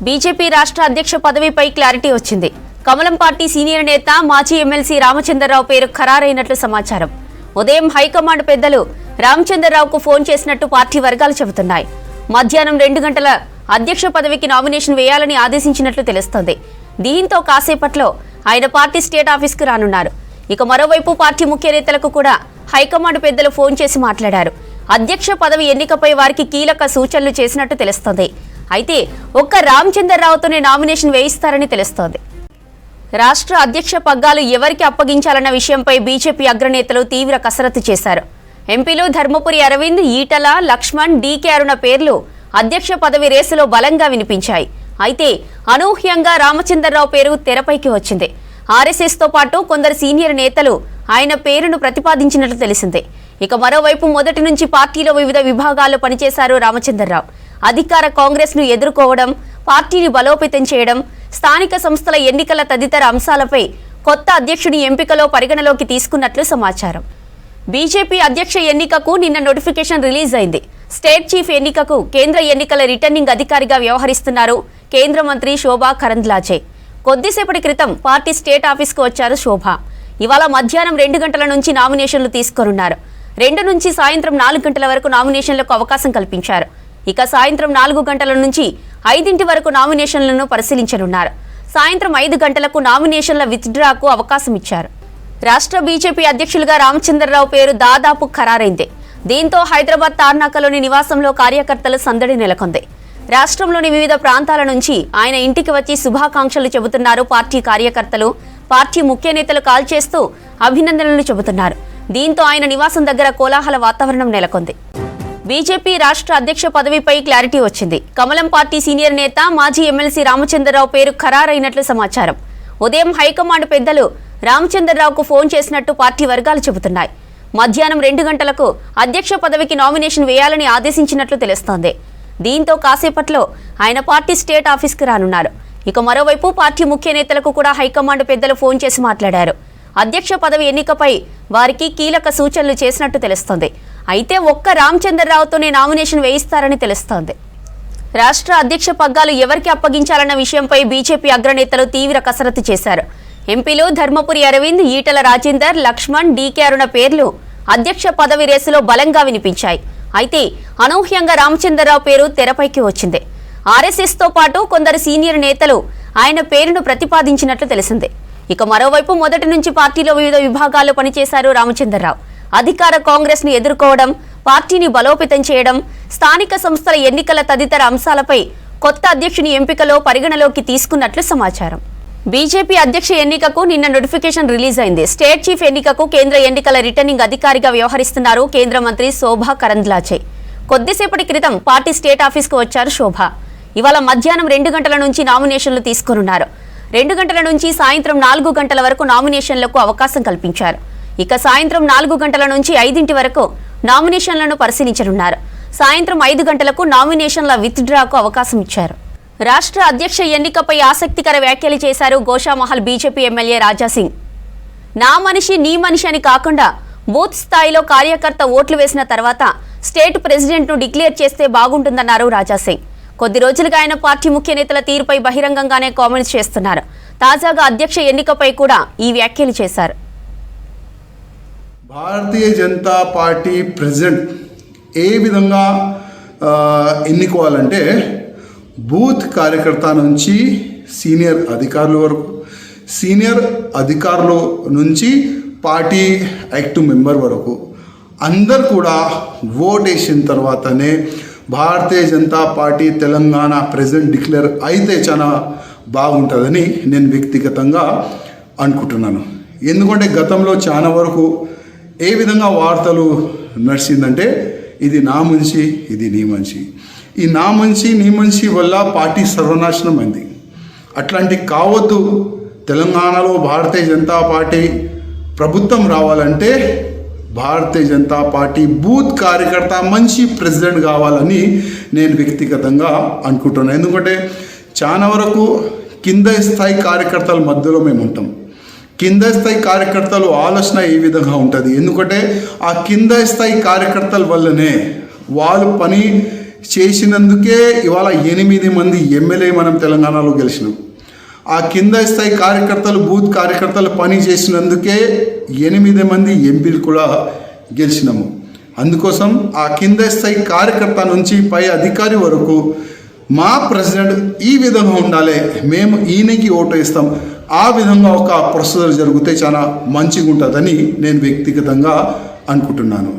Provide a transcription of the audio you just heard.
BJP రాష్ట్ర అధ్యక్ష పదవిపై clarity వచ్చింది. కమలం పార్టీ సీనియర్ నేత మాజీ ఎమ్మెల్సీ రామచంద్రరావు పేరు ఖరారైనట్లు సమాచారం. ఉదయం హైకమాండ్ పెద్దలు రామచంద్రరావుకు ఫోన్ చేసినట్టు పార్టీ వర్గాలు చెబుతున్నాయి. మధ్యాహ్నం 2 గంటల అధ్యక్ష పదవికి నామినేషన్ వేయాలని ఆదేశించినట్లు తెలుస్తోంది. దీంతో కాసేపట్లో ఆయన పార్టీ స్టేట్ ఆఫీస్కు రానున్నారు. ఇక మరోవైపు పార్టీ ముఖ్య నేతలకు కూడా హైకమాండ్ పెద్దలు ఫోన్ చేసి మాట్లాడారు. అధ్యక్ష పదవి ఎన్నికపై వారికి కీలక సూచనలు చేసినట్టు తెలుస్తోంది. అయితే ఒక్క రామచంద్రరావుతోనే నామినేషన్ వేయిస్తారని తెలుస్తోంది. రాష్ట్ర అధ్యక్ష పగ్గాలు ఎవరికి అప్పగించాలన్న విషయంపై బీజేపీ అగ్రనేతలు తీవ్ర కసరత్తు చేశారు. ఎంపీలు ధర్మపురి అరవింద్, ఈటల, లక్ష్మణ్, డీకే అరుణ పేర్లు అధ్యక్ష పదవి రేసులో బలంగా వినిపించాయి. అయితే అనూహ్యంగా రామచంద్రరావు పేరు తెరపైకి వచ్చింది. ఆర్ఎస్ఎస్తో పాటు కొందరు సీనియర్ నేతలు ఆయన పేరును ప్రతిపాదించినట్లు తెలిసిందే. ఇక మరోవైపు మొదటి నుంచి పార్టీలో వివిధ విభాగాల్లో పనిచేశారు రామచంద్రరావు. అధికార కాంగ్రెస్ ను ఎదుర్కోవడం, పార్టీని బలోపేతం చేయడం, స్థానిక సంస్థల ఎన్నికల తదితర అంశాలపై కొత్త అధ్యక్షుడి ఎంపికలో పరిగణలోకి తీసుకున్నట్లు సమాచారం. బీజేపీ అధ్యక్ష ఎన్నికకు నిన్న నోటిఫికేషన్ రిలీజ్ అయింది. స్టేట్ చీఫ్ ఎన్నికకు కేంద్ర ఎన్నికల రిటర్నింగ్ అధికారిగా వ్యవహరిస్తున్నారు కేంద్ర మంత్రి శోభా కరంద్లాజే. కొద్దిసేపటి క్రితం పార్టీ స్టేట్ ఆఫీస్కు వచ్చారు శోభా. ఇవాళ మధ్యాహ్నం 2 గంటల నుంచి నామినేషన్లు తీసుకోనున్నారు. 2 నుంచి సాయంత్రం 4 గంటల వరకు నామినేషన్లకు అవకాశం కల్పించారు. ఇక సాయంత్రం 4 గంటల నుంచి 5 వరకు నామినేషన్లను పరిశీలించనున్నారు. సాయంత్రం 5 గంటలకు నామినేషన్ల విత్డ్రాకు అవకాశం ఇచ్చారు. రాష్ట్ర బీజేపీ అధ్యక్షులుగా రామచంద్రరావు పేరు దాదాపు ఖరారైంది. దీంతో హైదరాబాద్ తార్నాకలోని నివాసంలో కార్యకర్తలు సందడి నెలకొంది. రాష్ట్రంలోని వివిధ ప్రాంతాల నుంచి ఆయన ఇంటికి వచ్చి శుభాకాంక్షలు చెబుతున్నారు పార్టీ కార్యకర్తలు. పార్టీ ముఖ్య నేతలు కాల్ చేస్తూ అభినందనలు చెబుతున్నారు. దీంతో ఆయన నివాసం దగ్గర కోలాహల వాతావరణం నెలకొంది. బీజేపీ రాష్ట్ర అధ్యక్ష పదవిపై క్లారిటీ వచ్చింది. కమలం పార్టీ సీనియర్ నేత మాజీ ఎమ్మెల్సీ రామచంద్రరావు పేరు ఖరారైనట్లు సమాచారం. ఉదయం హైకమాండ్ పెద్దలు రామచంద్రరావుకు ఫోన్ చేసినట్టు పార్టీ వర్గాలు చెబుతున్నాయి. మధ్యాహ్నం 2 గంటలకు అధ్యక్ష పదవికి నామినేషన్ వేయాలని ఆదేశించినట్లు తెలుస్తోంది. దీంతో కాసేపట్లో ఆయన పార్టీ స్టేట్ ఆఫీస్కి రానున్నారు. ఇక మరోవైపు పార్టీ ముఖ్య నేతలకు కూడా హైకమాండ్ పెద్దలు ఫోన్ చేసి మాట్లాడారు. అధ్యక్ష పదవి ఎన్నికపై వారికి కీలక సూచనలు చేసినట్టు తెలుస్తోంది. అయితే ఒక్క రామచంద్రరావుతోనే నామినేషన్ వేయిస్తారని తెలుస్తోంది. రాష్ట్ర అధ్యక్ష పగ్గాలు ఎవరికి అప్పగించాలన్న విషయంపై బీజేపీ అగ్రనేతలు తీవ్ర కసరత్తు చేశారు. ఎంపీలు ధర్మపురి అరవింద్, ఈటల రాజేందర్, లక్ష్మణ్, డీకే అరుణ పేర్లు అధ్యక్ష పదవి రేసులో బలంగా వినిపించాయి. అయితే అనూహ్యంగా రామచంద్రరావు పేరు తెరపైకి వచ్చింది. ఆర్ఎస్ఎస్తో పాటు కొందరు సీనియర్ నేతలు ఆయన పేరును ప్రతిపాదించినట్లు తెలిసిందే. ఇక మరోవైపు మొదటి నుంచి పార్టీలో వివిధ విభాగాల్లో పనిచేశారు రామచంద్రరావు. అధికార కాంగ్రెస్ ను ఎదుర్కోవడం, పార్టీని బలోపేతం చేయడం, స్థానిక సంస్థల ఎన్నికల తదితర అంశాలపై కొత్త అధ్యక్షుని ఎంపికలో పరిగణలోకి తీసుకున్నట్లు సమాచారం. బీజేపీ అధ్యక్ష ఎన్నికకు నిన్న నోటిఫికేషన్ రిలీజ్ అయింది. స్టేట్ చీఫ్ ఎన్నికకు కేంద్ర ఎన్నికల రిటర్నింగ్ అధికారిగా వ్యవహరిస్తున్నారు కేంద్ర మంత్రి శోభా కరంద్లాజే. కొద్దిసేపటి క్రితం పార్టీ స్టేట్ ఆఫీస్కు వచ్చారు శోభా. ఇవాళ మధ్యాహ్నం 2 గంటల నుంచి నామినేషన్లు తీసుకోనున్నారు. 2 గంటల నుంచి సాయంత్రం 4 గంటల వరకు నామినేషన్లకు అవకాశం కల్పించారు. ఇక సాయంత్రం 4 గంటల నుంచి 5 వరకు నామినేషన్లను పరిశీలించనున్నారు. సాయంత్రం 5 గంటలకు నామినేషన్ల విత్డ్రాకు అవకాశం ఇచ్చారు. రాష్ట్ర అధ్యక్ష ఎన్నికపై ఆసక్తికర వ్యాఖ్యలు చేశారు గోషామహల్ బీజేపీ ఎమ్మెల్యే రాజాసింగ్. నా మనిషి నీ మనిషి అని కాకుండా బూత్ స్థాయిలో కార్యకర్త ఓట్లు వేసిన తర్వాత స్టేట్ ప్రెసిడెంట్ను డిక్లేర్ చేస్తే బాగుంటుందన్నారు రాజాసింగ్. కొద్ది రోజులుగా ఆయన పార్టీ ముఖ్య నేతల తీరుపై బహిరంగంగానే కామెంట్స్ చేస్తున్నారు. తాజాగా అధ్యక్ష ఎన్నికపై కూడా ఈ వ్యాఖ్యలు చేశారు. భారతీయ జనతా పార్టీ ప్రెసిడెంట్ ఏ విధంగా ఎన్నుకోవాలంటే బూత్ కార్యకర్త నుంచి సీనియర్ అధికారుల వరకు, సీనియర్ అధికారుల నుంచి పార్టీ యాక్టివ్ మెంబర్ వరకు అందరు కూడా ఓట్ వేసిన తర్వాతనే Bharatiya Janata party Telangana president declare అయితే చాలా బాగుంటుందని నేను వ్యక్తిగతంగా అనుకుంటున్నాను. ఎందుకంటే గతంలో చాలా వరకు ఏ విధంగా వార్తలు నడిచిందంటే ఇది నా మనిషి, ఇది నీ మనిషి, ఈ నా మనిషి నీ మనిషి వల్ల పార్టీ సర్వనాశనం అయింది. అట్లాంటి కావద్దు. తెలంగాణలో భారతీయ జనతా పార్టీ ప్రభుత్వం రావాలంటే భారతీయ జనతా పార్టీ బూత్ కార్యకర్త మంచి ప్రెసిడెంట్ కావాలని నేను వ్యక్తిగతంగా అనుకుంటున్నాను. ఎందుకంటే చాలా వరకు కింద స్థాయి కార్యకర్తల మధ్యలో మేము ఉంటాం. కింద స్థాయి కార్యకర్తలు ఆలోచన ఏ విధంగా ఉంటుంది, ఎందుకంటే ఆ కింద స్థాయి కార్యకర్తల వల్లనే వాళ్ళు పని చేసినందుకే ఇవాళ 8 మంది ఎమ్మెల్యే మనం తెలంగాణలో గెలిచినాం. ఆ కింద స్థాయి కార్యకర్తలు, బూత్ కార్యకర్తలు పని చేసినందుకే 8 మంది ఎంపీలు కూడా గెలిచినాము. అందుకోసం ఆ కింద స్థాయి కార్యకర్త నుంచి పై అధికారి వరకు మా ప్రెసిడెంట్ ఈ విధంగా ఉండాలి, మేము ఈయనకి ఓటు వేస్తాం, ఆ విధంగా ఒక ప్రొసీజర్ జరిగితే చాలా మంచిగా ఉంటుందని నేను వ్యక్తిగతంగా అనుకుంటున్నాను.